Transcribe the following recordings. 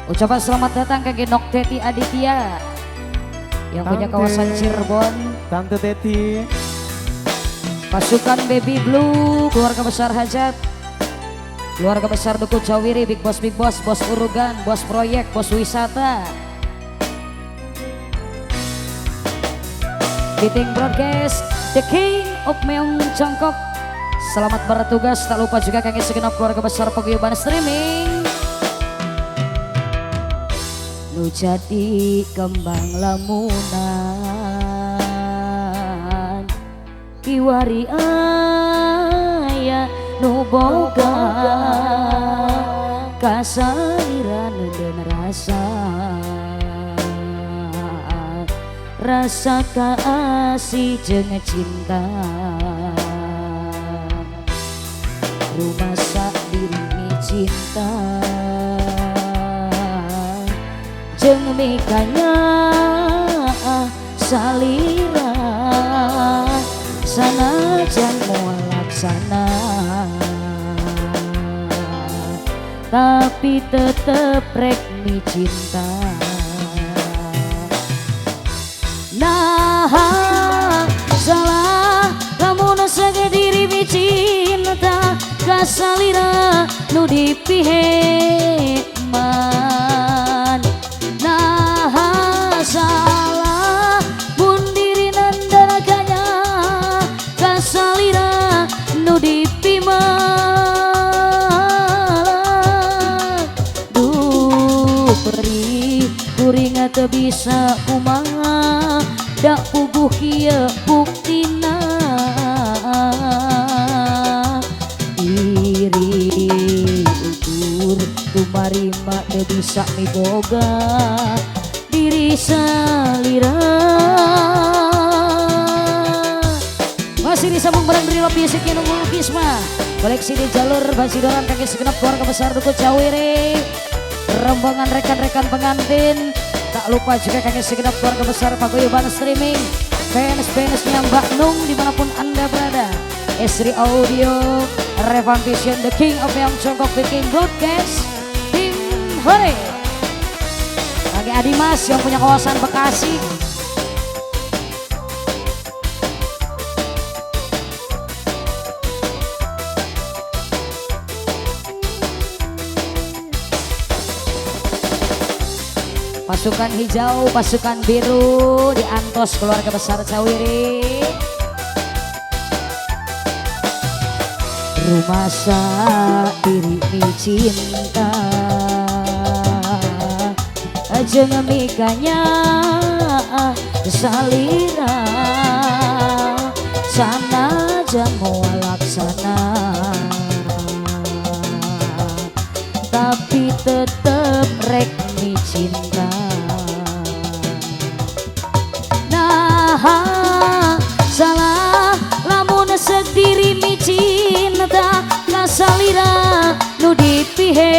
Ucapan selamat datang ke Genok Teti Aditya yang punya kawasan Cirebon. Tante Teti, Pasukan Baby Blue, keluarga besar Hajat, keluarga besar Duku Jawiri, Big Boss, Bos Urugan, Bos Proyek, Bos Wisata. Biting Broadcast, The King of Meong Congkok. Selamat bertugas, tak lupa juga kami segenap keluarga besar paguyuban streaming. Nu jadi kembang lamunan kiwari aya nu boga kasairan dan rasa kasih jeung cinta rumah sak diri cinta jeung mikanya salira sanajan moal laksana tapi tetep rek mi cinta. Nah salah lamun sage diri mi cinta kasalira nu dipihe man. Nah salah mun diri nandanaganya kasalira nu dipima. Duh perih kuring teu bisa kumaha dak puguh kieu buktina iri ukur tumarima teu bisa miboga diri salira. Masih disambung bareng dari Love Music yang nunggu lukis mah koleksi di jalur basidoran kaki segenap keluarga besar Duku Cawiri, rombongan rekan-rekan pengantin. Tak lupa juga kaki segenap keluarga besar paguyuban streaming, fans-fansnya Mbak Nung dimanapun anda berada. Esri Audio, Revan Vision, The King of Meong Congkok, Biting Broadcast, Tim Hore bagi Adimas yang punya kawasan Bekasi. Pasukan hijau, pasukan biru di Antos keluarga besar Cawiri. Rumah diri cinta jeung mikanya salira sanajan moal laksana tapi tetep rek mi cinta. Nah salah lamun sediri mi cinta kasalira nu dipihe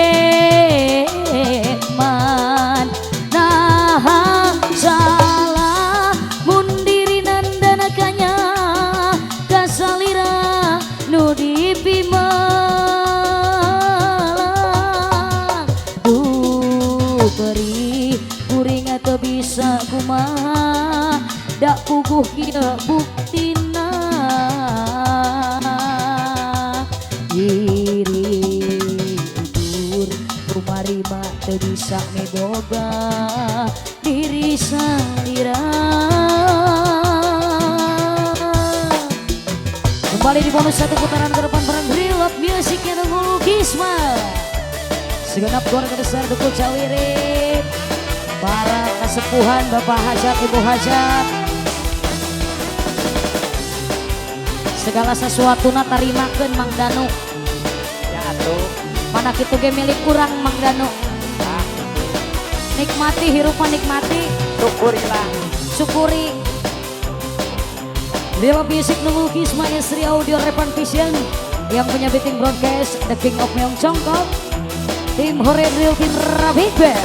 man. Nah salah mun diri nandanakanya kasalira nu dipima. Beri kuring teu bisa kumaha dak puguh kieu buktina diri ukur kumarima teu bisa miboga diri salira. Kembali di bonus satu putaran ke depan bareng Love Music yang nunggu lukis mah segenap keluarga besar Duku Cawiri, para kesepuhan Bapak Hajat, Ibu Hajat, segala sesuatu na tarimakeun Mang Danu. ya atuh. Mana kitu ge milik urang Mang Danu. Nikmati hirupan nikmati, Syukurilah. syukuri. Love Music nunggu kisma Esri Audio Revan Vision yang punya Biting Broadcast, The King of Meong Congkok, Tim Hore Drill, Tim Rabbit Band.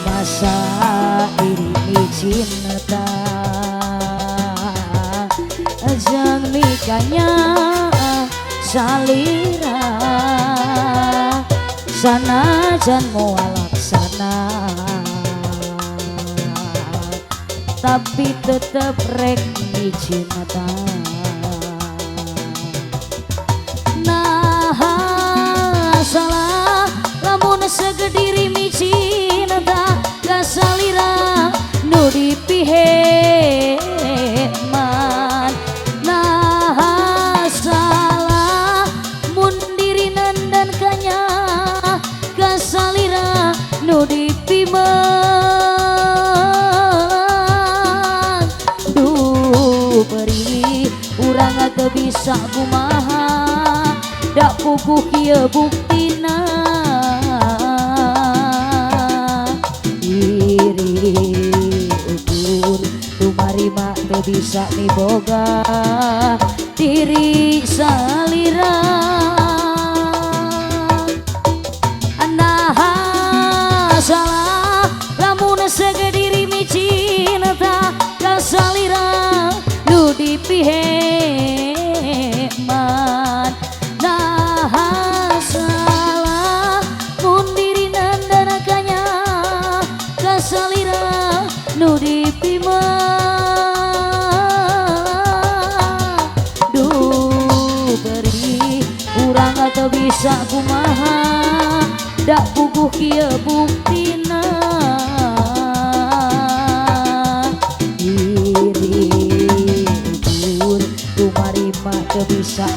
Masa ini cinta kanya salira sanajan moal laksana tapi tetep rek dicinta. Nah salah lamun segediri micinta kasalira nu dipiheman. Nah salah mun diri dan kanya kasalira nu dipiman. Duh beri urang teu bisa kumaha dak puguh kieu buktina. Diri ukur tumarima teu bisa miboga diri salira. Nah salah lamun segediri micinta kasalira nu dipiheman. Nah salah mun diri nandanakanya kasalira nu dipiman. Duh beri urang teu bisa kumaha dak puguh kieu buktina. Diri ukur tumarima teu bisa